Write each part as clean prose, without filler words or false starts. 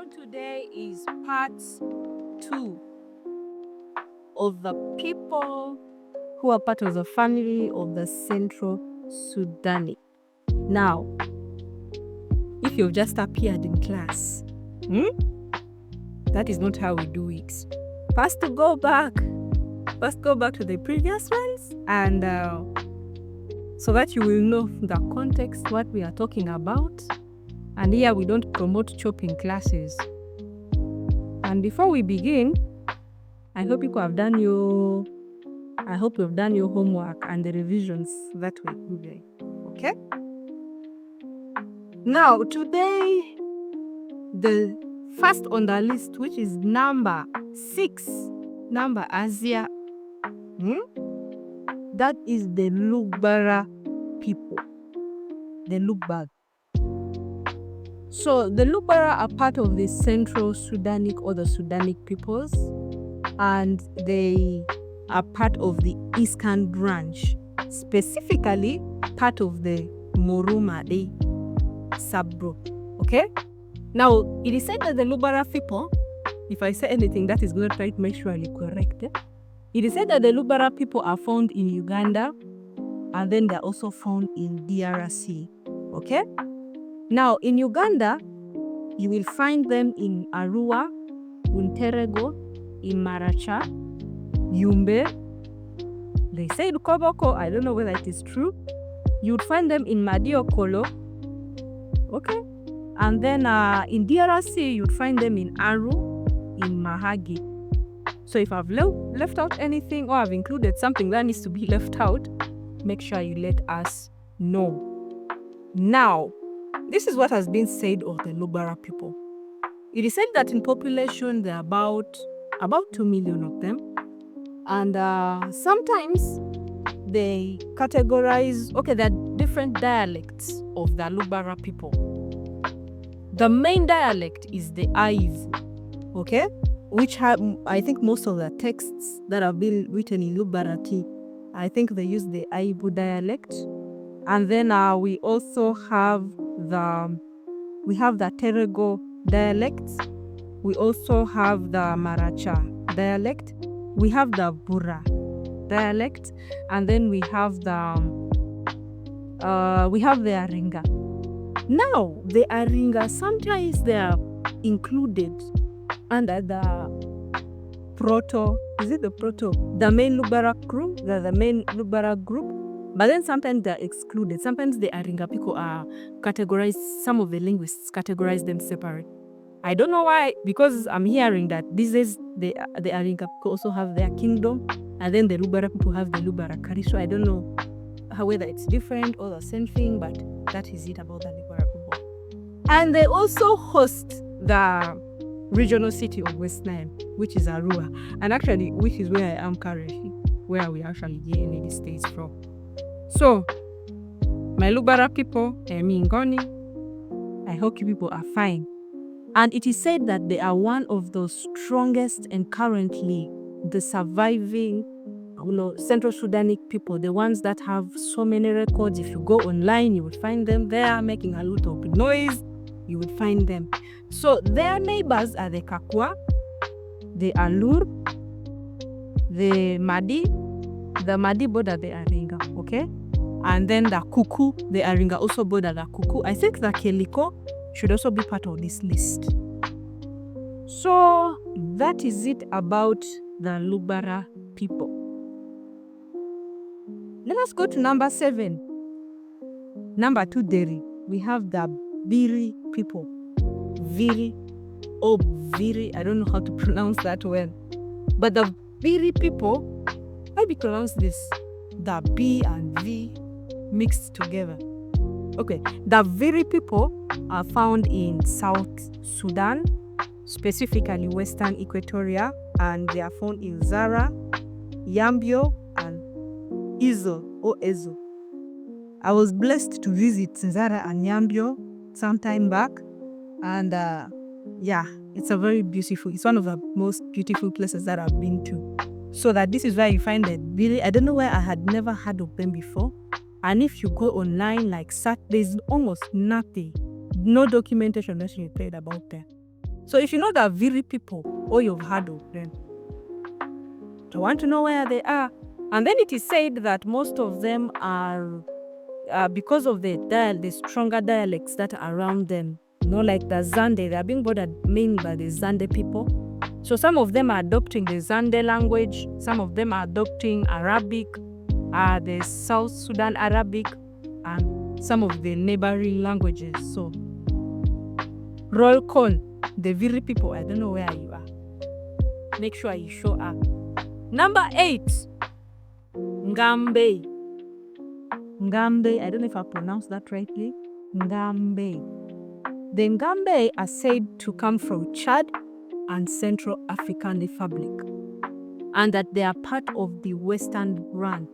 on today is part 2 of the people who are part of the family of the Central Sudanic. Now, if you've just appeared in class, that is not how we do it. First go back to the previous ones, and so that you will know the context, what we are talking about. And here we don't promote chopping classes. And before we begin, I hope you have done your homework and the revisions that we're doing. Okay? Now, today, the first on the list, which is number 6, number Asia, that is the Lugbara people. The Lugbara. So the Lugbara are part of the Central Sudanic or the Sudanic peoples, and they are part of the Eastern branch, specifically part of the Morumade subgroup. Okay? Now, it is said that the Lugbara people, if I say anything, that is going to try to make sure I correct it. It is said that the Lugbara people are found in Uganda, and then they're also found in DRC. Okay? Now, in Uganda, you will find them in Arua, Unterego, in Maracha, Yumbe. They say Koboko, I don't know whether it is true. You would find them in Madiokolo. Okay? And then in DRC, you'd find them in Aru, in Mahagi. So if I've left out anything or I've included something that needs to be left out, make sure you let us know. Now, this is what has been said of the Lugbara people. It is said that in population there are about 2 million of them. And sometimes they categorize, there are different dialects of the Lugbara people. The main dialect is the Aivu, which have, I think most of the texts that have been written in Lugbarati, I think they use the Aivu dialect. And then we also have the Terego dialect. We also have the Maracha dialect. We have the Bura dialect, and then we have the Aringa. Now, the Aringa, sometimes they are included under the the main Lugbara group, the main Lugbara group, but then sometimes they're excluded. Sometimes the Aringa people are categorized, some of the linguists categorize them separate. I don't know why, because I'm hearing that these days the Aringa people also have their kingdom, and then the Lugbara people have the Lugbara Karisho. I don't know whether it's different or the same thing, but that is it about the Lugbara people. And they also host the regional city of West Nile, which is Arua, and actually, which is where I am currently, where we actually get in the States from. So, my Lugbara people, Ngoni, I hope you people are fine. And it is said that they are one of the strongest and currently the surviving Central Sudanic people, the ones that have so many records. If you go online, you would find them there making a lot of noise. You would find them. So their neighbors are the Kakwa, the Alur, the Madi. The Madi border the Aringa, and then the Kuku, the Aringa also border the Kuku. I think the Keliko should also be part of this list. So that is it about the Lugbara people. Let us go to number 7. Number 2, Deri. We have the Bviri people. Bviri, I don't know how to pronounce that well. But the Bviri people, how do you pronounce this? The B and V mixed together. The Bviri people are found in South Sudan, specifically Western Equatoria, and they are found in Zara, Yambio, and Ezo. I was blessed to visit Zara and Yambio some time back, and it's it's one of the most beautiful places that I've been to. So that this is where you find the Bviri. I don't know where I had never heard of them before. And if you go online, there's almost nothing, no documentation that you played about them. So if you know the Bviri people, or you've heard of them, I want to know where they are. And then it is said that most of them are, because of the stronger dialects that are around them, like the Zande, they are being bordered mainly by the Zande people. So some of them are adopting the Zande language, some of them are adopting Arabic, the South Sudan Arabic, and some of the neighboring languages. So roll call, the Bviri people, I don't know where you are. Make sure you show up. Number 8, Ngambay. Ngambay, I don't know if I pronounced that rightly. Ngambay. The Ngambay are said to come from Chad and Central African Republic, and that they are part of the Western branch.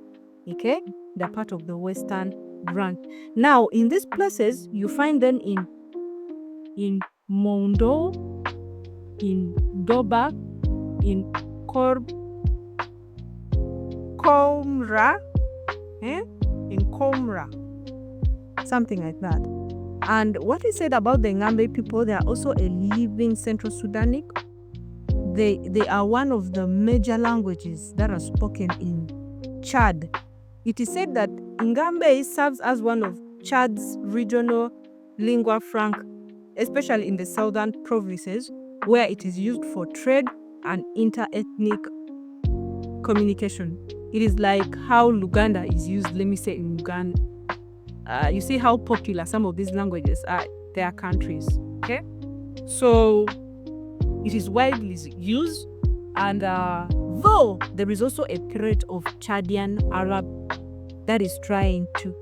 Okay? They're part of the Western branch. Now, in these places, you find them in Mondo, in Doba, in Komra, in Komra, something like that. And what is said about the Ngambay people, they are also a living Central Sudanic. They are one of the major languages that are spoken in Chad. It is said that Ngambay serves as one of Chad's regional lingua franca, especially in the southern provinces, where it is used for trade and inter-ethnic communication. It is like how Luganda is used, let me say, in Uganda. You see how popular some of these languages are, their countries. Okay, so it is widely used, and though there is also a threat of Chadian Arab that is trying to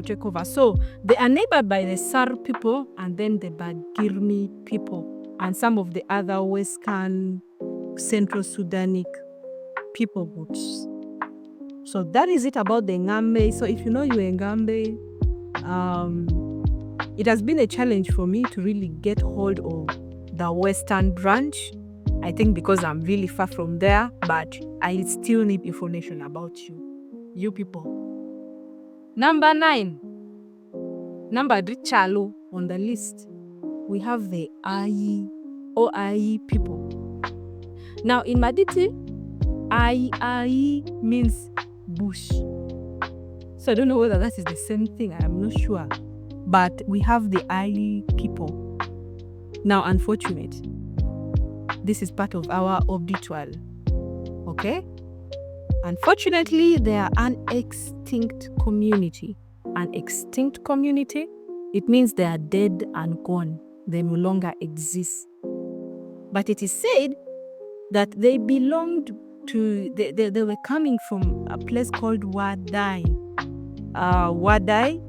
take over. So they are neighbored by the Sar people, and then the Bviri people, and some of the other Western Central Sudanic people groups. So that is it about the Ngambay. So if you know you're a Ngambay, it has been a challenge for me to really get hold of the Western branch. I think because I'm really far from there, but I still need information about you people. Number 9, number Richalo on the list, we have the Ai people. Now in Maditi, Ai means bush. So I don't know whether that is the same thing, I'm not sure. But we have the Ai people. Now, unfortunate, this is part of our obituary. Okay? Unfortunately, they are an extinct community. An extinct community, it means they are dead and gone. They no longer exist. But it is said that they belonged to, they were coming from a place called Wadai. Wadai,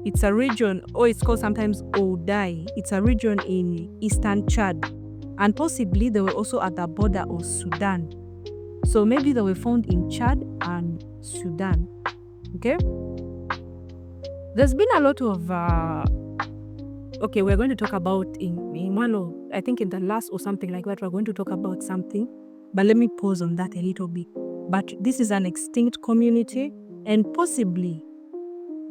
it's a region, or it's called sometimes Odai. It's a region in eastern Chad. And possibly they were also at the border of Sudan. So maybe they were found in Chad and Sudan. Okay? There's been a lot of, we're going to talk about in one of, I think in the last or something like that, we're going to talk about something. But let me pause on that a little bit. But this is an extinct community, and possibly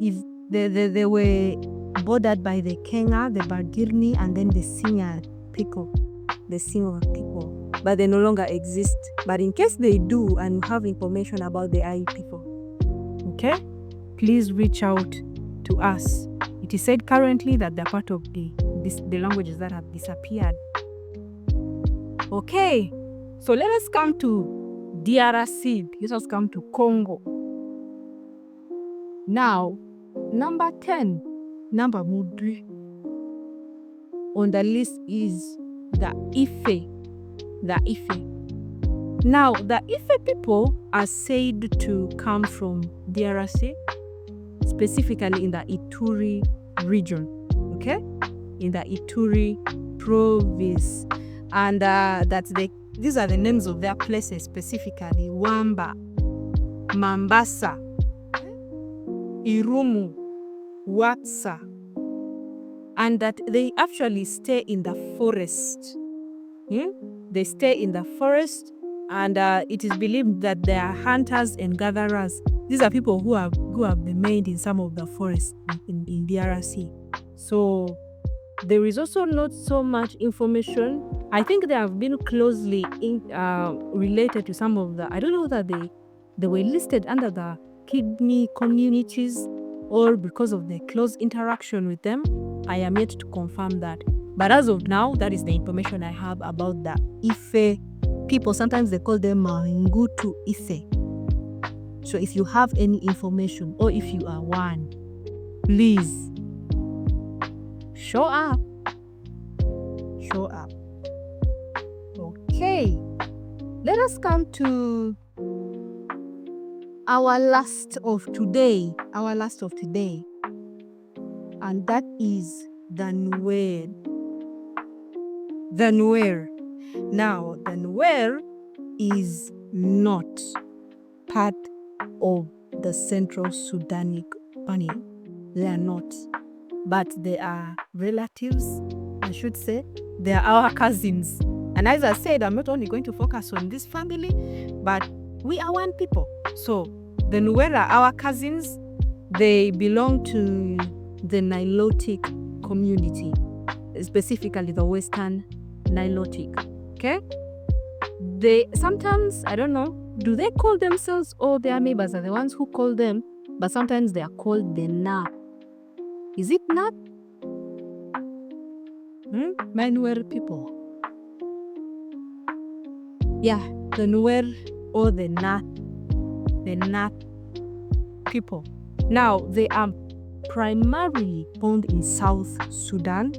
if they were bordered by the Kenga, the Bviri, and then the Singer people. But they no longer exist. But in case they do and you have information about the Ai people, okay, please reach out to us. It is said currently that they're part of the languages that have disappeared. Okay, so let us come to DRC. Let us come to Congo. Now, number 10, number Mudri on the list is the Ife. The Ife. Now, the Ife people are said to come from DRC, specifically in the Ituri region, okay? In the Ituri province. And these are the names of their places specifically: Wamba, Mambasa, Irumu, Watsa. And that they actually stay in the forest. They stay in the forest, and it is believed that they are hunters and gatherers. These are people who have remained in some of the forests in DRC. So There is also not so much information. I think they have been closely related to some of the, I don't know that they were listed under the kidney communities or because of the close interaction with them. I am yet to confirm that. But as of now, that is the information I have about the Ife people. Sometimes they call them Ngutu Ife. So if you have any information or if you are one, please show up. Show up. Okay. Let us come to our last of today. And that is the Nuer. The Nuer. Now, the Nuer is not part of the Central Sudanic Academy. They are not. But they are relatives, I should say. They are our cousins. And as I said, I'm not only going to focus on this family, but we are one people. So the Nuer are our cousins. They belong to the Nilotic community, specifically the Western Nilotic. Okay? They sometimes, I don't know, do they call themselves, or their neighbors are the ones who call them, but sometimes they are called the Na. Is it Na? My Nuer people. Yeah, the Nuer or the Na people. Now, they are primarily found in South Sudan.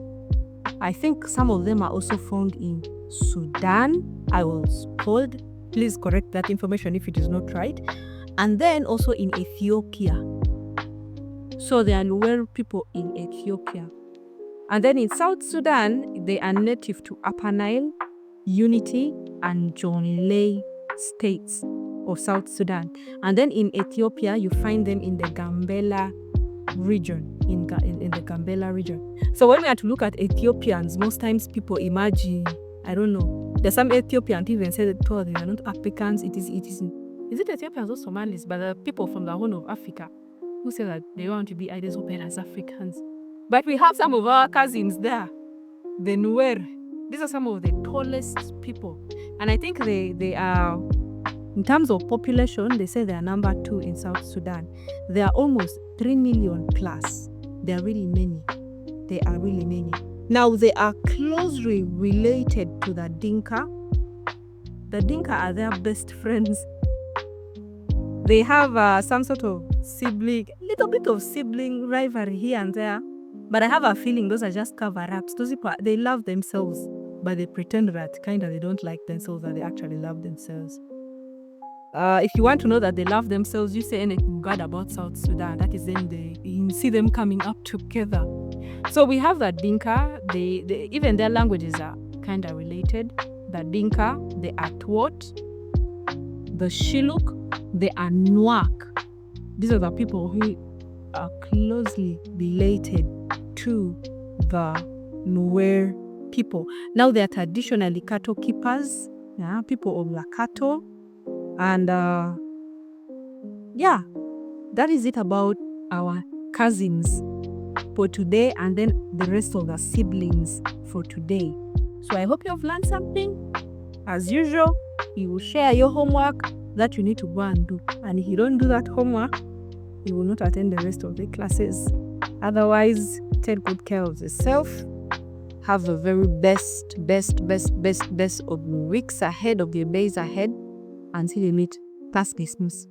I think some of them are also found in Sudan. I was told. Please correct that information if it is not right. And then also in Ethiopia. So there are Nuer people in Ethiopia. And then in South Sudan, they are native to Upper Nile, Unity, and Jonglei states of South Sudan. And then in Ethiopia, you find them in the Gambela region, in the Gambela region. So when we are to look at Ethiopians, most times people imagine, I don't know, there's some Ethiopians who even say that they are not Africans. Is it Ethiopians or Somalis? But the people from the Horn of Africa who say that they want to be identified as Africans. But we have some of our cousins there, the Nuer. These are some of the tallest people. And I think they are, in terms of population, they say they are number 2 in South Sudan. They are almost 3 million plus. They are really many. Now, they are closely related to the Dinka. The Dinka are their best friends. They have some sort of little bit of sibling rivalry here and there. But I have a feeling those are just cover-ups. Those people, they love themselves, but they pretend that they don't like themselves, that they actually love themselves. If you want to know that they love themselves, you say anything good about South Sudan. That is then you see them coming up together. So we have the Dinka. Even their languages are kind of related. The Dinka, the Atwot, the Shiluk, the Anuak. These are the people who are closely related to the Nuer people. Now they are traditionally cattle keepers, people of the cattle. And that is it about our cousins for today, and then the rest of the siblings for today. So I hope you have learned something. As usual, you will share your homework that you need to go and do. And if you don't do that homework, you will not attend the rest of the classes. Otherwise, take good care of yourself. Have the very best of the weeks ahead, of the days ahead, until you meet. Class dismissed.